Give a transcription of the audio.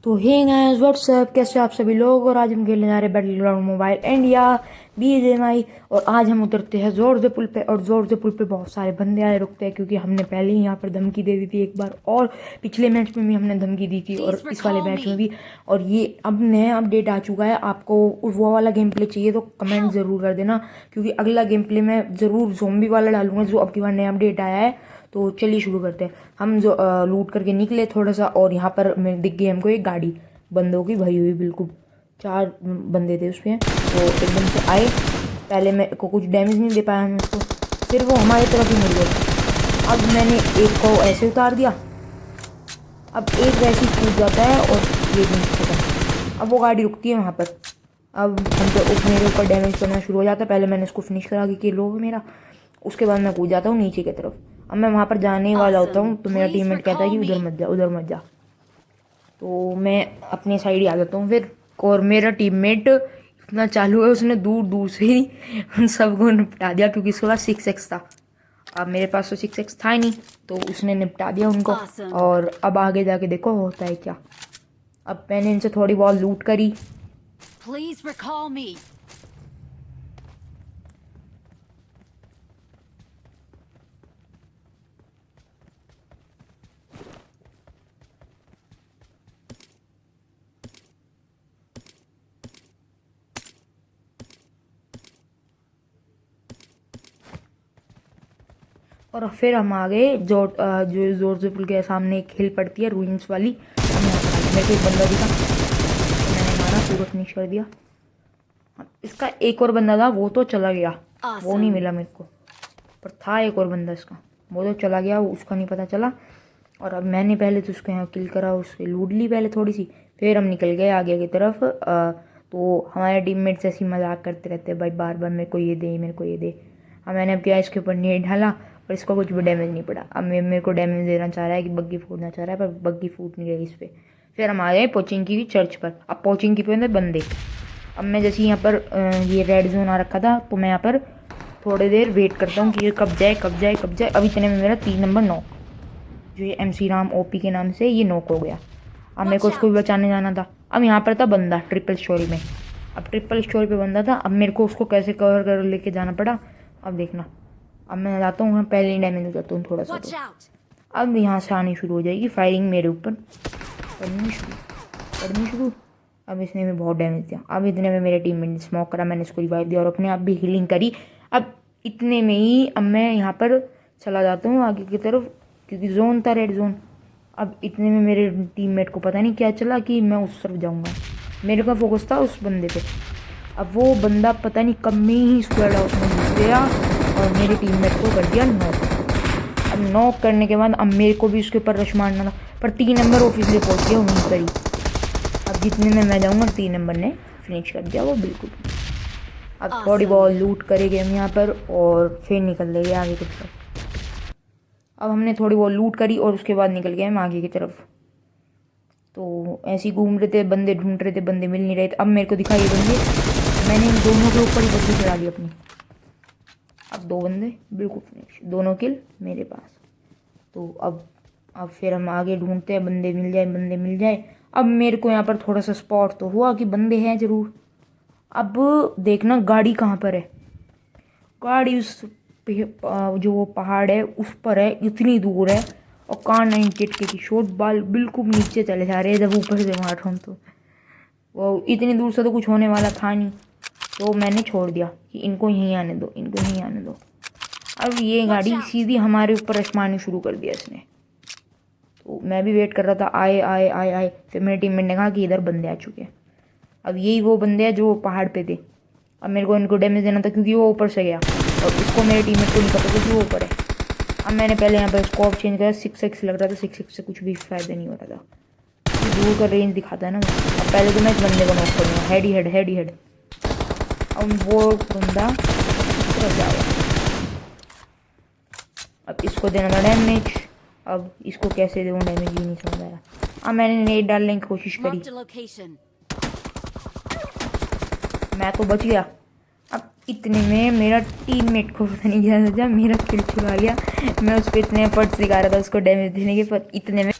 तो hey guys what's up, कैसे आप सभी लोग। और आज हम खेलने जा रहे हैं battle ground mobile India BGMI। और आज हम उतरते हैं जोर से पुल पे। और जोर से पुल पे बहुत सारे बंदे आए रुकते हैं, क्योंकि हमने पहले ही यहाँ पर धमकी दे दी थी एक बार, और पिछले मैच में भी हमने धमकी दी थी, और इस वाले मैच में भी। और ये अब नया अपडेट आ चुका है। आपको वो वाला गेम प्ले चाहिए तो कमेंट ज़रूर कर देना, क्योंकि अगला गेम प्ले मैं ज़रूर ज़ोंबी वाला डालूंगा जो अब की बार नया अपडेट आया है। तो चलिए शुरू करते हैं। हम जो लूट करके निकले थोड़ा सा, और यहाँ पर दिख गई हमको एक गाड़ी बंदों की भरी हुई, बिल्कुल 4 बंदे थे उसमें। तो एकदम से आए, पहले मैं को कुछ डैमेज नहीं दे पाया मैं उसको, फिर वो हमारी तरफ ही मुड़ गया। अब मैंने एक को ऐसे उतार दिया, अब एक वैसे ही कूद जाता है और ये भी खत्म। अब वो गाड़ी रुकती है वहाँ पर। अब हम तो मेरे ऊपर डैमेज करना शुरू हो जाता है। पहले मैंने उसको फिनिश करा के किल हो मेरा, उसके बाद मैं कूद जाता हूँ नीचे की तरफ। अब मैं वहाँ पर जाने वाला होता हूँ तो मेरा टीममेट कहता है कि उधर मत जा, उधर मत जा। तो मैं अपने साइड ही आ जाता हूँ फिर। और मेरा टीममेट इतना चालू है, उसने दूर दूर से ही उन सबको निपटा दिया, क्योंकि उसके पास 6x था। अब मेरे पास तो 6x था ही नहीं, तो उसने निपटा दिया उनको। और अब आगे जाके देखो होता है क्या। अब मैंने इनसे थोड़ी बहुत लूट करी। Please recall me. और फिर हम आ गए जो जोर से पुल के सामने एक हिल पड़ती है रूइंस वाली। हम यहाँ पर आ गए। मेरे को एक बंदा दिखा, तो मैंने मारा, पूरा फिनिश कर दिया। इसका एक और बंदा था, वो तो चला गया, वो नहीं मिला मेरे को। पर था एक और बंदा इसका, वो तो चला गया, वो उसका नहीं पता चला। और अब मैंने पहले तो उसको यहाँ किल करा, उससे लूट ली पहले थोड़ी सी, फिर हम निकल गए आगे की तरफ। तो हमारे टीममेट्स ऐसी मजाक करते रहते हैं भाई, बार बार मेरे को ये दे, मेरे को ये दे। अब मैंने अब क्या इसके ऊपर नेट डाला, पर इसको कुछ भी डैमेज नहीं पड़ा। अब मेरे को डैमेज देना चाह रहा है कि बग्गी फूटना चाह रहा है, पर बग्गी फूट नहीं रही इस पर। फिर हम आ गए पोचिंकी की चर्च पर। अब पोचिंकी पे बंदे। अब मैं जैसे यहाँ पर ये रेड जोन आ रखा था, तो मैं यहाँ पर थोड़ी देर वेट करता हूँ कि ये कब जाए कब जाए कब जाए। अब इतने में मेरा 3 नंबर नॉक, जो ये MC राम OP के नाम से ये नॉक हो गया। अब मेरे को उसको भी बचाने जाना था। अब यहाँ पर था बंदा ट्रिपल स्टोरी में। अब ट्रिपल स्टोरी पे बंदा था, अब मेरे को उसको कैसे कवर कर लेके जाना पड़ा। अब देखना, अब मैं जाता हूँ, पहले ही डैमेज हो जाता हूँ थोड़ा सा। तो अब यहाँ से आनी शुरू हो जाएगी फायरिंग मेरे ऊपर, करनी शुरू। अब इसने भी बहुत डैमेज दिया। अब इतने में मेरे टीममेट ने स्मोक करा, मैंने इसको रिवाइव दिया और अपने आप भी हीलिंग करी। अब इतने में ही अब मैं यहाँ पर चला जाता हूँ आगे की तरफ, क्योंकि जोन था रेड जोन। अब इतने में मेरे टीममेट को पता नहीं क्या चला कि मैं उस तरफ जाऊँगा, मेरे का फोकस था उस बंदे पे। अब वो बंदा पता नहीं कब में ही स्क्वाड हाउस में घुस गया और मेरे टीममेट को कर दिया नॉक। अब नॉक करने के बाद अब मेरे को भी उसके ऊपर रश मारना था, पर 3 नंबर ऑफिस पहुँच गया वहीं पर ही। अब जितने में मैं जाऊँगा 3 नंबर ने फिनिश कर दिया वो बिल्कुल। अब थोड़ी बहुत लूट करेंगे हम यहाँ पर और फिर निकल लेंगे आगे की तरफ। अब हमने थोड़ी बहुत लूट करी और उसके बाद निकल गए हम आगे की तरफ। तो ऐसे ही घूम रहे थे, बंदे ढूंढ रहे थे, बंदे मिल नहीं रहे थे। अब मेरे को दिखाई बंदे, मैंने इन दोनों के ऊपर ही बत्ती चढ़ा दी अपनी। अब 2 बंदे बिल्कुल फिनिश, दोनों किल मेरे पास। तो अब फिर हम आगे ढूंढते हैं, बंदे मिल जाए, बंदे मिल जाए। अब मेरे को यहाँ पर थोड़ा सा स्पॉट तो हुआ कि बंदे हैं ज़रूर। अब देखना गाड़ी कहाँ पर है। गाड़ी उस जो वो पहाड़ है उस पर है, इतनी दूर है। और कान नहीं चिटके की शॉट, बाल बिल्कुल नीचे चले जा रहे हैं जब ऊपर से मार रहा हूँ। तो वो इतनी दूर से तो कुछ होने वाला था नहीं, तो मैंने छोड़ दिया कि इनको यहीं आने दो, इनको यहीं आने दो। अब ये गाड़ी सीधी हमारे ऊपर रश मारनी शुरू कर दिया इसने। तो मैं भी वेट कर रहा था, आए आए आए आए। फिर मेरे टीममेट ने कहा कि इधर बंदे आ चुके हैं। अब यही वो बंदे हैं जो पहाड़ पे थे। अब मेरे को इनको डैमेज देना था, क्योंकि वो ऊपर से गया और इसको मेरे टीममेट को नहीं पता था कि वो ऊपर है। अब मैंने पहले यहाँ पर स्कोप चेंज किया, 6x लग रहा था, 6x से कुछ भी फायदा नहीं हो रहा था, दूर का रेंज दिखाता है ना। अब पहले तो मैं इस बंदे को नॉक करूँगा, हेड ही हेड, हेड ही हेड। अब वो बंदा अब इसको देना था डैमेज। अब इसको कैसे दूँ डैमेज ही नहीं समझ आया। अब मैंने नेट डालने की कोशिश करी, मैं तो बच गया। अब इतने में मेरा टीममेट को पता नहीं क्या सोचा, मेरा किल चुरा लिया। मैं उस पर इतने एफर्ट्स दिखा रहा था उसको डैमेज देने के, पर इतने में